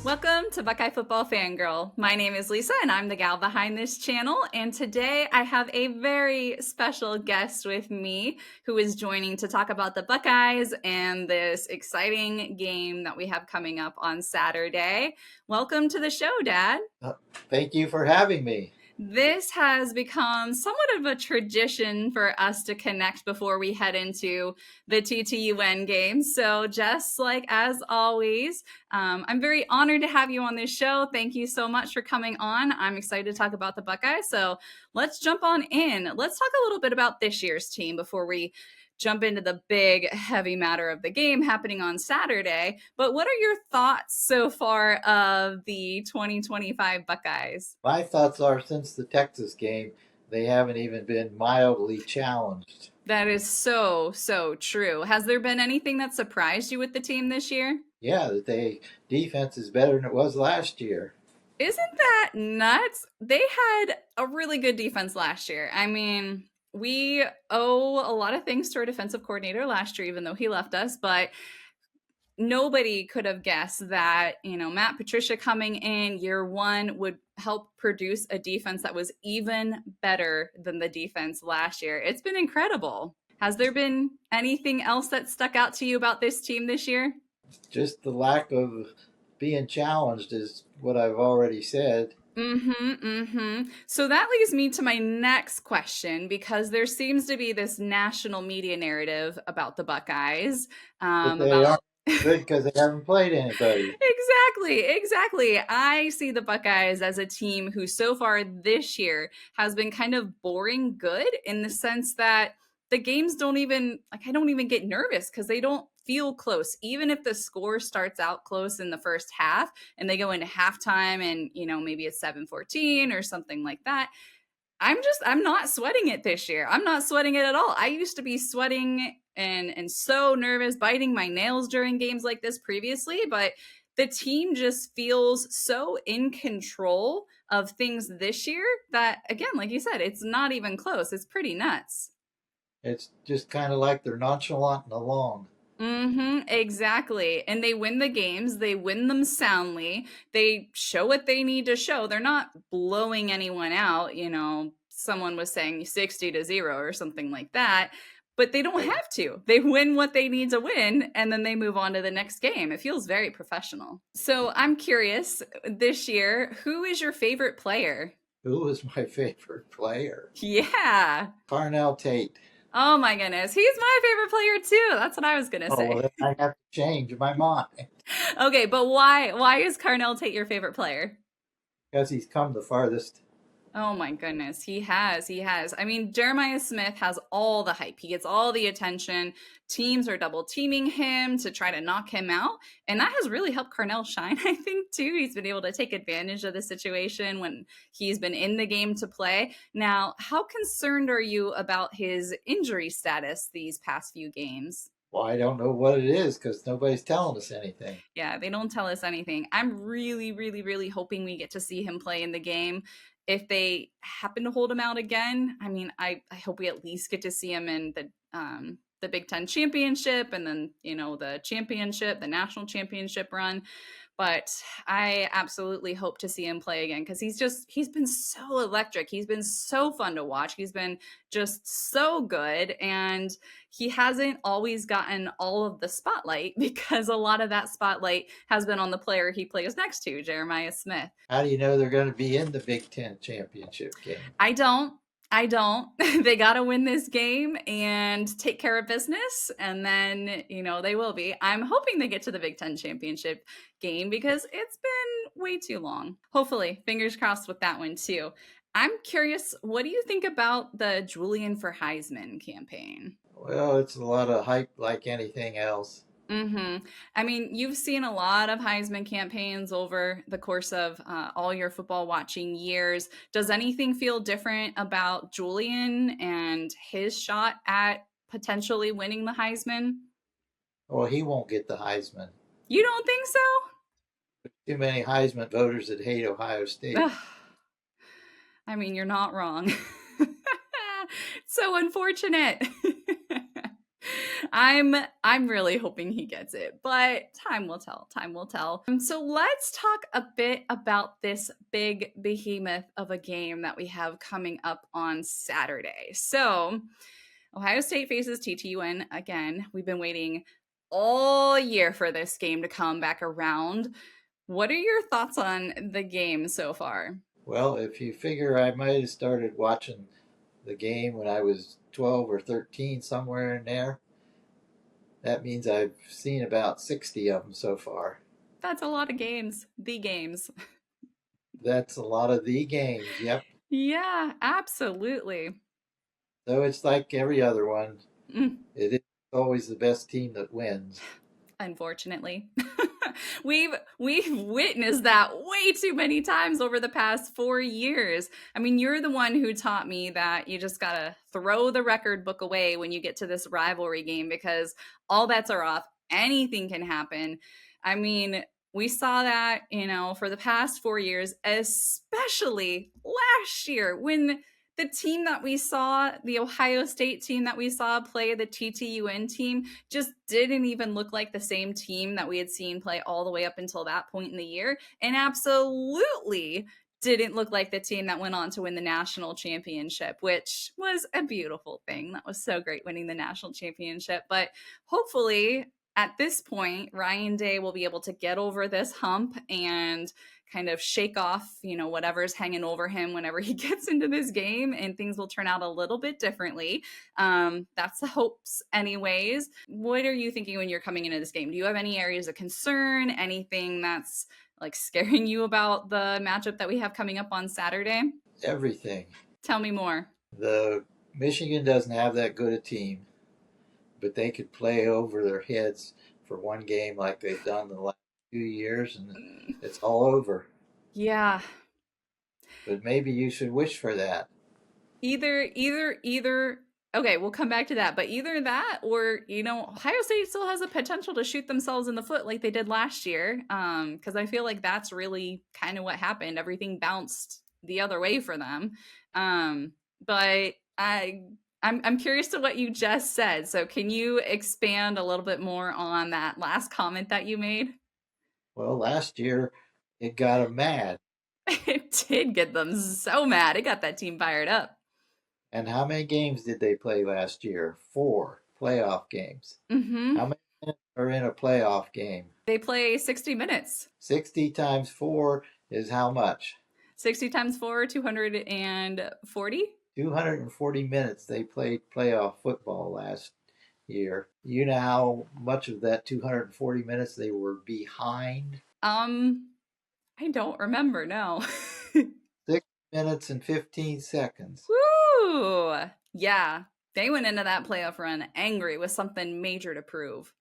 Welcome to Buckeye Football Fangirl. My name is Lisa and I'm the gal behind this channel. And today I have a very special guest with me who is joining to talk about the Buckeyes and this exciting game that we have coming up on Saturday. Welcome to the show, Dad. Thank you for having me. This has become somewhat of a tradition for us to connect before we head into the TTUN game. So just like as always, I'm very honored to have you on this show. Thank you so much for coming on. I'm excited to talk about the Buckeyes. So let's jump on in. Let's talk a little bit about this year's team before we jump into the big heavy matter of the game happening on Saturday. But what are your thoughts so far of the 2025 Buckeyes? My thoughts are since the Texas game, they haven't even been mildly challenged. That is so true. Has there been anything that surprised you with the team this year? Yeah, that they defense is better than it was last year. Isn't that nuts? They had a really good defense last year. I mean, we owe a lot of things to our defensive coordinator last year, even though he left us, but nobody could have guessed that, Matt Patricia coming in year one would help produce a defense that was even better than the defense last year. It's been incredible. Has there been anything else that stuck out to you about this team this year? Just the lack of being challenged is what I've already said. So that leads me to my next question, because there seems to be this national media narrative about the Buckeyes. But they aren't good because they haven't played anybody. Exactly. I see the Buckeyes as a team who so far this year has been kind of boring good, in the sense that the games don't even, I don't even get nervous because they don't feel close. Even if the score starts out close in the first half and they go into halftime and, maybe it's 7-14 or something like that, I'm not sweating it this year. I'm not sweating it at all. I used to be sweating and so nervous, biting my nails during games like this previously, but the team just feels so in control of things this year that, again, like you said, it's not even close. It's pretty nuts. It's just kind of like they're nonchalant and along. Exactly. And they win the games. They win them soundly. They show what they need to show. They're not blowing anyone out. Someone was saying 60-0 or something like that, but they don't have to. They win what they need to win, and then they move on to the next game. It feels very professional. So I'm curious, this year, who is your favorite player? Who was my favorite player? Yeah. Carnell Tate. Oh my goodness. He's my favorite player too. That's what I was going to say. Oh, well, I have to change my mind. Okay, but why is Carnell Tate your favorite player? Because he's come the farthest. Oh my goodness, he has. I mean, Jeremiah Smith has all the hype. He gets all the attention. Teams are double teaming him to try to knock him out. And that has really helped Carnell shine, I think, too. He's been able to take advantage of the situation when he's been in the game to play. Now, how concerned are you about his injury status these past few games? Well, I don't know what it is because nobody's telling us anything. Yeah, they don't tell us anything. I'm really hoping we get to see him play in the game. If they happen to hold him out again, I mean, I hope we at least get to see him in the Big Ten championship, and then, the championship, the national championship run. But I absolutely hope to see him play again, because he's been so electric. He's been so fun to watch. He's been just so good. And he hasn't always gotten all of the spotlight, because a lot of that spotlight has been on the player he plays next to, Jeremiah Smith. How do you know they're going to be in the Big Ten championship game? I don't. They got to win this game and take care of business, and then, they will be. I'm hoping they get to the Big Ten championship game, because it's been way too long. Hopefully, fingers crossed with that one too. I'm curious, what do you think about the Julian for Heisman campaign? Well, it's a lot of hype like anything else. I mean, you've seen a lot of Heisman campaigns over the course of all your football watching years. Does anything feel different about Julian and his shot at potentially winning the Heisman? Well, he won't get the Heisman. You don't think so? There's too many Heisman voters that hate Ohio State. I mean, you're not wrong. So unfortunate. I'm really hoping he gets it, but time will tell. Time will tell. So let's talk a bit about this big behemoth of a game that we have coming up on Saturday. So Ohio State faces TTUN again. We've been waiting all year for this game to come back around. What are your thoughts on the game so far? Well, if you figure I might have started watching the game when I was 12 or 13, somewhere in there, that means I've seen about 60 of them so far. That's a lot of games. The games. That's a lot of the games, yep. Yeah, absolutely. So it's like every other one. Mm. It is always the best team that wins. Unfortunately. we've witnessed that way too many times over the past 4 years. I mean, you're the one who taught me that you just got to throw the record book away when you get to this rivalry game because all bets are off. Anything can happen. I mean, we saw that, for the past 4 years, especially last year when the team that we saw, the Ohio State team that we saw play the TTUN team, just didn't even look like the same team that we had seen play all the way up until that point in the year. And absolutely didn't look like the team that went on to win the national championship, which was a beautiful thing. That was so great winning the national championship. But hopefully, at this point, Ryan Day will be able to get over this hump and kind of shake off, whatever's hanging over him whenever he gets into this game, and things will turn out a little bit differently. That's the hopes, anyways. What are you thinking when you're coming into this game? Do you have any areas of concern? Anything that's like scaring you about the matchup that we have coming up on Saturday? Everything. Tell me more. The Michigan doesn't have that good a team, but they could play over their heads for one game like they've done the last few years, and it's all over. Yeah. But maybe you should wish for that. Either. Okay, we'll come back to that. But either that or, Ohio State still has the potential to shoot themselves in the foot like they did last year. Because I feel like that's really kind of what happened. Everything bounced the other way for them. But I'm curious to what you just said. So can you expand a little bit more on that last comment that you made? Well, last year it got them mad. It did get them so mad. It got that team fired up. And how many games did they play last year? 4 playoff games. Mm-hmm. How many minutes are in a playoff game? They play 60 minutes. 60 times 4 is how much? 60 times 4, 240. 240 minutes they played playoff football last year. You know how much of that 240 minutes they were behind? I don't remember, no. 6 minutes and 15 seconds. Woo! Yeah, they went into that playoff run angry with something major to prove.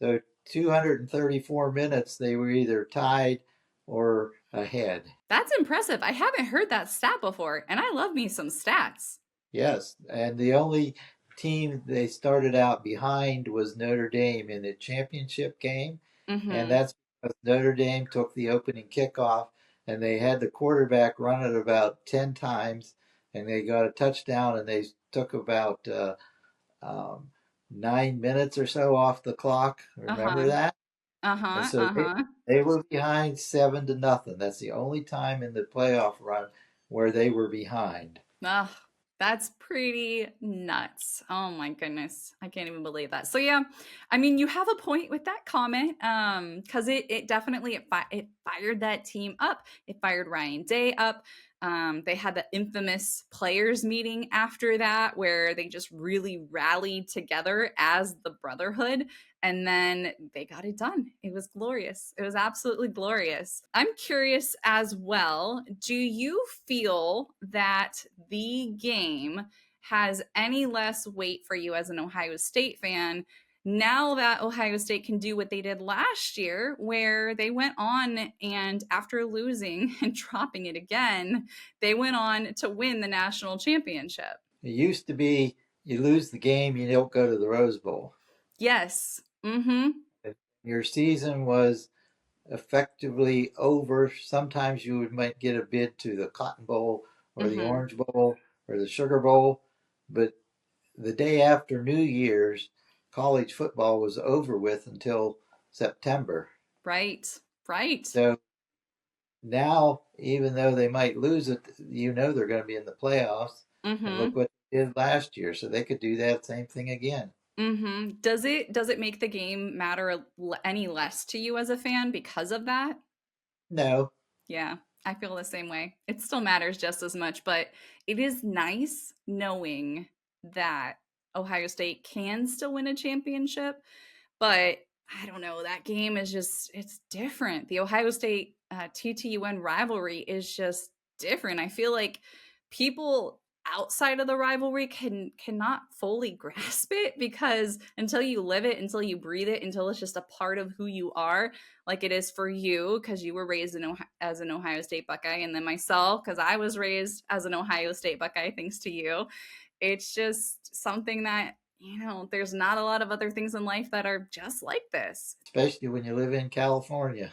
So 234 minutes they were either tied or ahead. That's impressive. I haven't heard that stat before, and I love me some stats. Yes, and the only team they started out behind was Notre Dame in the championship game, and Mm-hmm. that's because Notre Dame took the opening kickoff and they had the quarterback run it about 10 times and they got a touchdown and they took about um, 9 minutes or so off the clock. Remember Uh-huh. that? And Uh-huh. so Uh-huh. they were behind 7-0. That's the only time in the playoff run where they were behind. Ugh, that's pretty nuts. Oh my goodness. I can't even believe that. So yeah, I mean, you have a point with that comment. Because it definitely it fired that team up. It fired Ryan Day up. They had the infamous players meeting after that where they just really rallied together as the brotherhood, and then they got it done. It was glorious. It was absolutely glorious. I'm curious as well, do you feel that the game has any less weight for you as an Ohio State fan now that Ohio State can do what they did last year, where they went on and after losing and dropping it again, they went on to win the national championship? It used to be you lose the game, you don't go to the Rose Bowl. Yes. Mm-hmm. Your season was effectively over. Sometimes you might get a bid to the Cotton Bowl or the Mm-hmm. Orange Bowl or the Sugar Bowl, but the day after New Year's, college football was over with until September. Right. Right. So now, even though they might lose it, they're going to be in the playoffs. And look Mm-hmm. what they did last year. So they could do that same thing again. Mm-hmm. Does it make the game matter any less to you as a fan because of that? No, Yeah, I feel the same way. It still matters just as much, but it is nice knowing that Ohio State can still win a championship. But I don't know, that game is just, it's different. The Ohio State TTUN rivalry is just different. I feel like people outside of the rivalry cannot fully grasp it because until you live it, until you breathe it, until it's just a part of who you are, like it is for you because you were raised as an Ohio State Buckeye, and then myself because I was raised as an Ohio State Buckeye thanks to you. It's just something that, there's not a lot of other things in life that are just like this. especially when you live in California.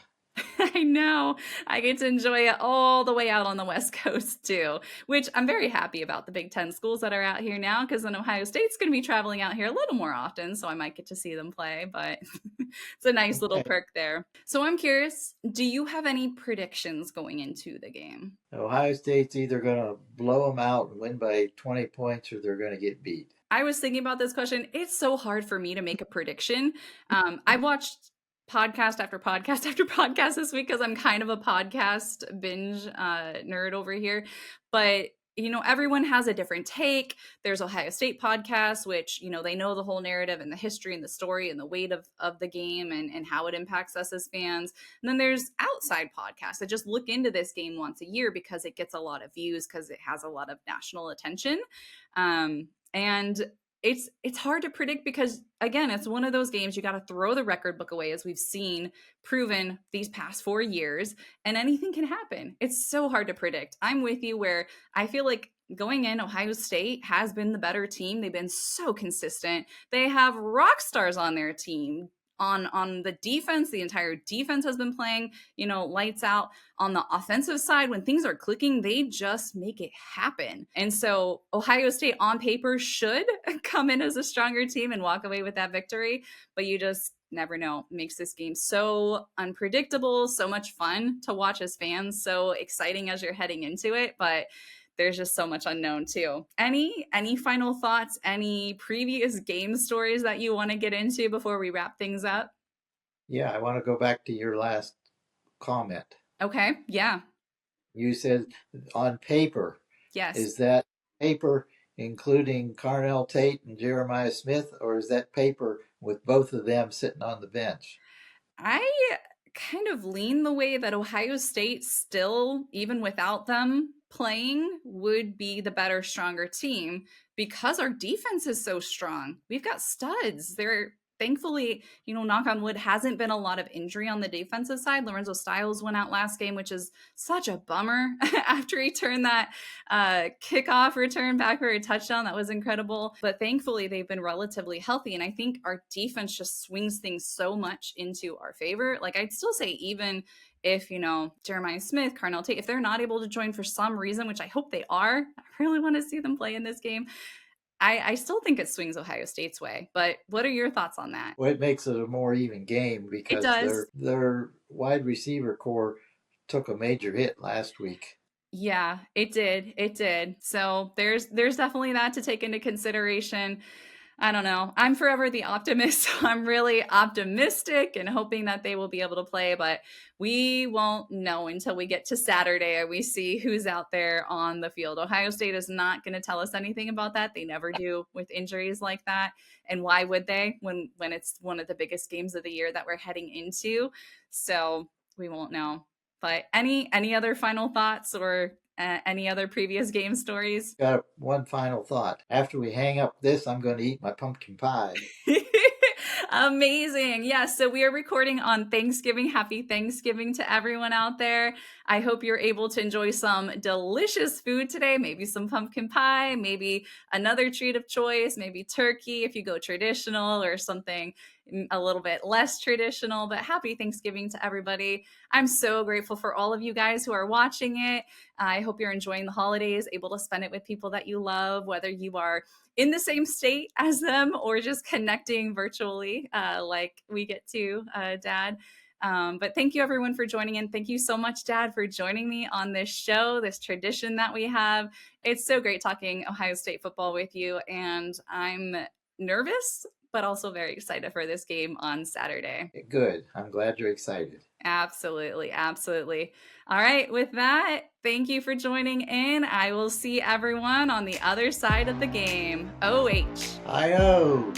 I know. I get to enjoy it all the way out on the West Coast too, which I'm very happy about the Big Ten schools that are out here now because then Ohio State's going to be traveling out here a little more often, so I might get to see them play, but it's a nice little Okay. perk there. So I'm curious, do you have any predictions going into the game? Ohio State's either going to blow them out and win by 20 points or they're going to get beat. I was thinking about this question. It's so hard for me to make a prediction. I watched podcast after podcast after podcast this week because I'm kind of a podcast binge nerd over here. But everyone has a different take. There's Ohio State podcasts, which they know the whole narrative and the history and the story and the weight of the game and how it impacts us as fans. And then there's outside podcasts that just look into this game once a year because it gets a lot of views because it has a lot of national attention. And it's hard to predict because again, it's one of those games you got to throw the record book away, as we've seen proven these past 4 years, and anything can happen. It's so hard to predict. I'm with you where I feel like going in, Ohio State has been the better team. They've been so consistent. They have rock stars on their team. On the defense, the entire defense has been playing, lights out. On the offensive side, when things are clicking, they just make it happen. And so Ohio State on paper should come in as a stronger team and walk away with that victory, but you just never know. It makes this game so unpredictable, so much fun to watch as fans, so exciting as you're heading into it, but there's just so much unknown too. Any final thoughts, any previous game stories that you want to get into before we wrap things up? Yeah, I want to go back to your last comment. Okay, yeah. You said on paper. Yes. Is that paper including Carnell Tate and Jeremiah Smith, or is that paper with both of them sitting on the bench? I kind of lean the way that Ohio State still, even without them playing, would be the better, stronger team because our defense is so strong. We've got studs. They're thankfully, knock on wood, hasn't been a lot of injury on the defensive side. Lorenzo Styles went out last game, which is such a bummer after he turned that kickoff return back for a touchdown. That was incredible. But thankfully, they've been relatively healthy. And I think our defense just swings things so much into our favor. Like, I'd still say, even if, Jeremiah Smith, Carnell Tate, if they're not able to join for some reason, which I hope they are, I really want to see them play in this game. I still think it swings Ohio State's way, but what are your thoughts on that? Well, it makes it a more even game It because does. their wide receiver core took a major hit last week. Yeah, it did. It did. So there's definitely that to take into consideration. I don't know. I'm forever the optimist. So I'm really optimistic and hoping that they will be able to play, but we won't know until we get to Saturday and we see who's out there on the field. Ohio State is not going to tell us anything about that. They never do with injuries like that. And why would they when it's one of the biggest games of the year that we're heading into? So we won't know. But any other final thoughts or any other previous game stories? Got one final thought. After we hang up this, I'm going to eat my pumpkin pie. Amazing. Yes. So we are recording on Thanksgiving. Happy Thanksgiving to everyone out there. I hope you're able to enjoy some delicious food today, maybe some pumpkin pie, maybe another treat of choice, maybe turkey if you go traditional, or something a little bit less traditional. But happy Thanksgiving to everybody. I'm so grateful for all of you guys who are watching it. I hope you're enjoying the holidays, able to spend it with people that you love, whether you are in the same state as them or just connecting virtually, like we get to, Dad. But thank you everyone for joining in. Thank you so much, Dad, for joining me on this show, this tradition that we have. It's so great talking Ohio State football with you, and I'm nervous, but also very excited for this game on Saturday. Good. I'm glad you're excited. Absolutely. Absolutely. All right. With that, thank you for joining in. I will see everyone on the other side of the game. OH. I-O.